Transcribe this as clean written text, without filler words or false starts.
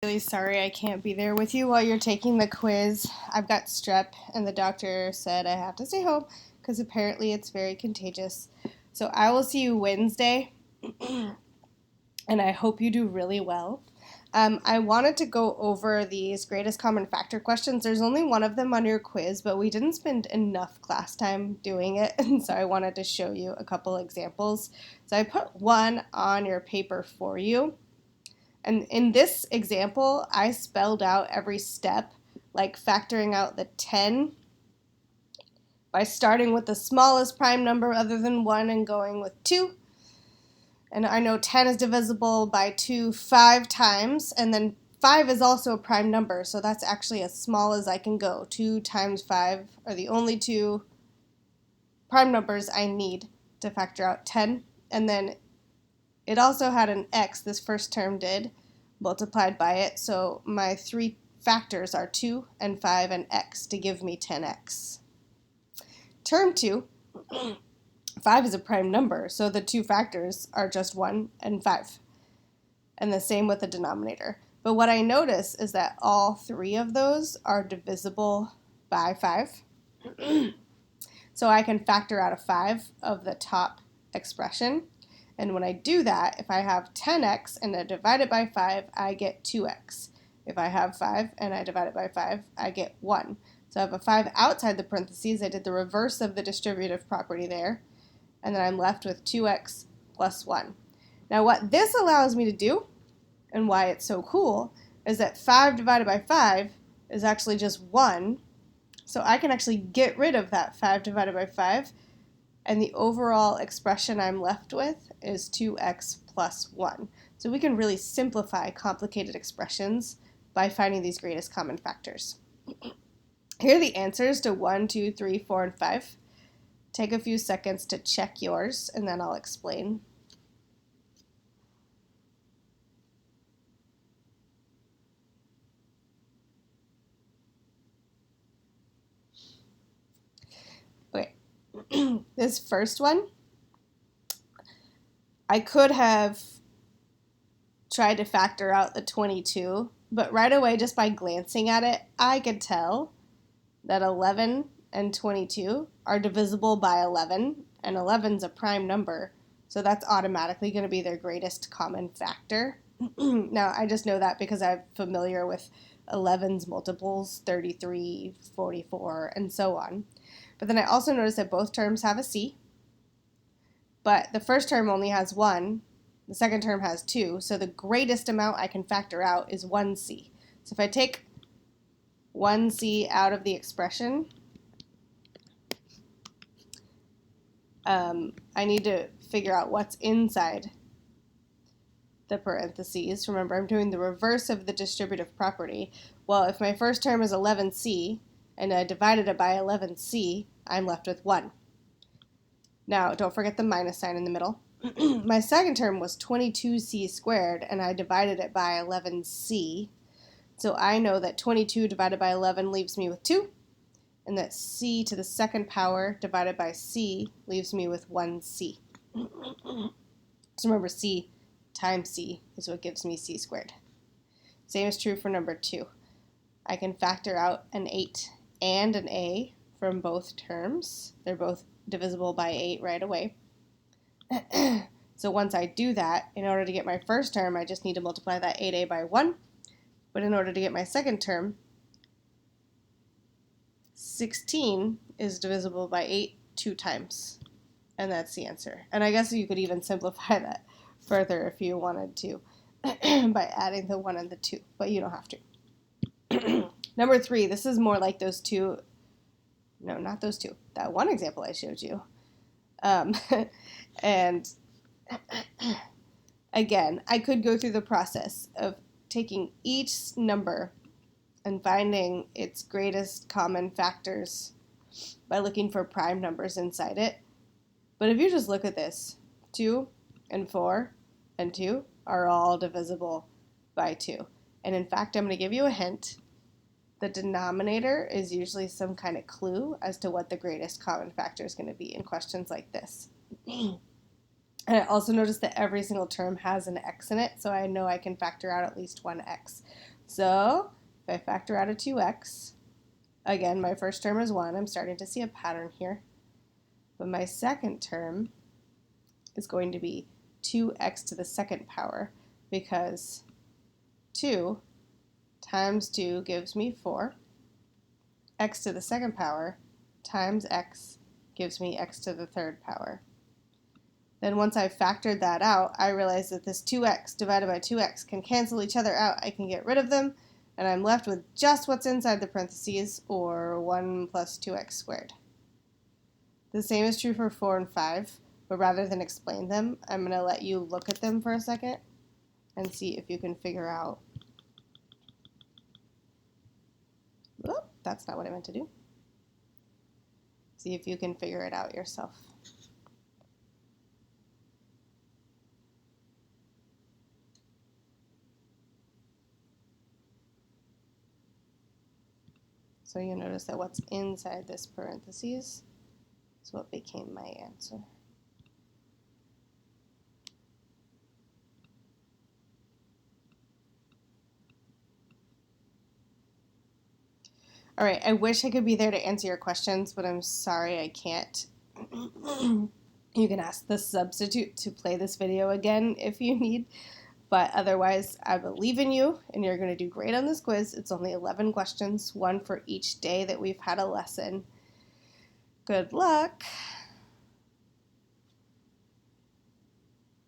Really sorry I can't be there with you while you're taking the quiz. I've got strep, and the doctor said I have to stay home because apparently it's very contagious. So I will see you Wednesday, and I hope you do really well. I wanted to go over these greatest common factor questions. There's only one of them on your quiz, but we didn't spend enough class time doing it, and so I wanted to show you a couple examples. So I put one on your paper for you. And in this example, I spelled out every step, like factoring out the 10 by starting with the smallest prime number other than 1 and going with 2. And I know 10 is divisible by 2 5 times, and then 5 is also a prime number, so that's actually as small as I can go. 2 times 5 are the only two prime numbers I need to factor out 10. And then it also had an x, this first term did, multiplied by it, so my three factors are 2 and 5 and x to give me 10x. Term 2, 5 is a prime number, so the two factors are just 1 and 5. And the same with the denominator. But what I notice is that all three of those are divisible by 5. So I can factor out a 5 of the top expression. And when I do that, if I have 10x and I divide it by 5, I get 2x. If I have 5 and I divide it by 5, I get 1. So I have a 5 outside the parentheses. I did the reverse of the distributive property there. And then I'm left with 2x plus 1. Now what this allows me to do, and why it's so cool, is that 5 divided by 5 is actually just 1. So I can actually get rid of that 5 divided by 5. And the overall expression I'm left with is 2x plus 1. So we can really simplify complicated expressions by finding these greatest common factors. Here are the answers to 1, 2, 3, 4, and 5. Take a few seconds to check yours, and then I'll explain. Okay, this first one, I could have tried to factor out the 22, but right away, just by glancing at it, I could tell that 11 and 22 are divisible by 11, and 11 is a prime number, so that's automatically going to be their greatest common factor. Now, I just know that because I'm familiar with 11's multiples, 33, 44, and so on. But then I also notice that both terms have a c, but the first term only has 1, the second term has 2, so the greatest amount I can factor out is 1c. So if I take 1c out of the expression, I need to figure out what's inside the parentheses. Remember, I'm doing the reverse of the distributive property. Well, if my first term is 11c, and I divided it by 11c, I'm left with 1. Now, don't forget the minus sign in the middle. My second term was 22c squared, and I divided it by 11c. So I know that 22 divided by 11 leaves me with 2, and that c to the second power divided by c leaves me with 1c. So remember, c times c is what gives me c squared. Same is true for number 2. I can factor out an 8 and an a from both terms. They're both divisible by 8 right away. So once I do that, in order to get my first term, I just need to multiply that 8a by 1. But in order to get my second term, 16 is divisible by 8 2 times. And that's the answer. And I guess you could even simplify that further if you wanted to by adding the 1 and the 2, but you don't have to. Number 3, this is more like those two. No, not those two. That one example I showed you. And again, I could go through the process of taking each number and finding its greatest common factors by looking for prime numbers inside it. But if you just look at this, 2 and 4 and 2 are all divisible by 2. And in fact, I'm going to give you a hint. The denominator is usually some kind of clue as to what the greatest common factor is going to be in questions like this. And I also noticed that every single term has an x in it, so I know I can factor out at least one x. So if I factor out a 2x, again, my first term is 1. I'm starting to see a pattern here. But my second term is going to be 2x to the second power, because 2 times 2 gives me 4. X to the second power times x gives me x to the third power. Then once I've factored that out, I realize that this 2x divided by 2x can cancel each other out. I can get rid of them, and I'm left with just what's inside the parentheses, or 1 plus 2x squared. The same is true for 4 and 5, but rather than explain them, I'm going to let you look at them for a second and see if you can figure out. Whoop, that's not what I meant to do. See if you can figure it out yourself. So you notice that what's inside this parentheses is what became my answer. All right, I wish I could be there to answer your questions, but I'm sorry I can't. You can ask the substitute to play this video again if you need, but otherwise I believe in you and you're going to do great on this quiz. It's only 11 questions, one for each day that we've had a lesson. Good luck.